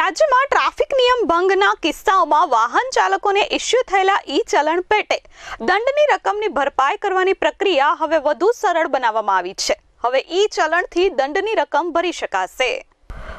રાજ્યમાં ટ્રાફિક નિયમ ભંગના કિસ્સાઓમાં વાહન ચાલકોને ઇસ્યુ થયેલા ઈ-ચલણ પેટે દંડની રકમની ભરપાઈ કરવાની પ્રક્રિયા હવે વધુ સરળ બનાવવામાં આવી છે। હવે ઈ-ચલણથી દંડની રકમ ભરી શકાશે।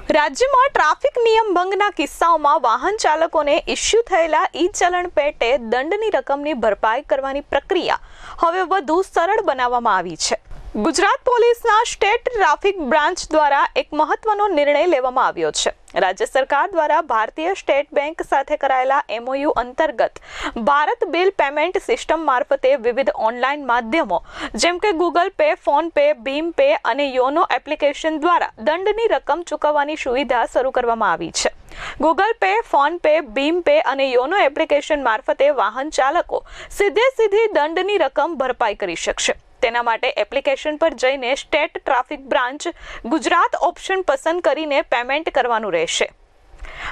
રાજ્યમાં ટ્રાફિક નિયમ ભંગના કિસ્સાઓમાં વાહન ચાલકોને ઇસ્યુ થયેલા ઈ-ચલણ પેટે દંડની રકમની ભરપાઈ કરવાની પ્રક્રિયા હવે વધુ સરળ બનાવવામાં આવી છે। ગુજરાત પોલીસના સ્ટેટ ટ્રાફિક બ્રાન્ચ દ્વારા એક મહત્વનો નિર્ણય લેવામાં આવ્યો છે। રાજ્ય સરકાર દ્વારા ભારતીય સ્ટેટ બેંક સાથે કરાયેલા MOU અંતર્ગત ભારત બિલ પેમેન્ટ સિસ્ટમ મારફતે વિવિધ ઓનલાઈન માધ્યમો જેમ કે ગૂગલ પે, ફોન પે, ભીમ પે અને યોનો એપ્લિકેશન દ્વારા દંડની રકમ ચૂકવવાની સુવિધા શરૂ કરવામાં આવી છે। ગૂગલ પે, ફોન પે, ભીમ પે અને યોનો એપ્લિકેશન મારફતે વાહન ચાલકો સીધી દંડની રકમ ભરપાઈ કરી શકશે। તેના માટે એપ્લિકેશન પર જઈને state traffic branch Gujarat option પસંદ કરીને પેમેન્ટ કરવાનું રહેશે।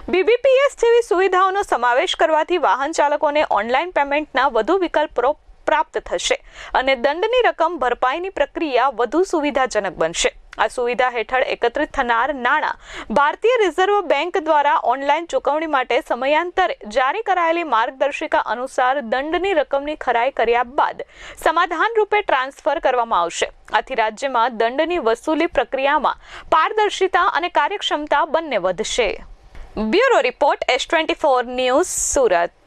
BBPS જેવી સુવિધાઓનો સમાવેશ કરવાથી વાહન ચાલકોને ઓનલાઈન પેમેન્ટના વધુ વિકલ્પો પ્રાપ્ત થશે અને દંડની રકમ ભરપાઈની પ્રક્રિયા વધુ સુવિધાજનક બનશે। આ સુવિધા હેઠળ એકત્રિત થનાર નાણાં ભારતીય રિઝર્વ બેંક દ્વારા ઓનલાઈન ચૂકવણી માટે સમયાંતરે જારી કરાયેલી માર્ગદર્શિકા અનુસાર દંડની રકમની ખરાઈ કર્યા બાદ સમાધાન રૂપે ટ્રાન્સફર કરવામાં આવશે। આથી રાજ્યમાં દંડની વસૂલી પ્રક્રિયામાં પારદર્શિતા અને કાર્યક્ષમતા બંને વધશે। Bureau report S24 news, Surat.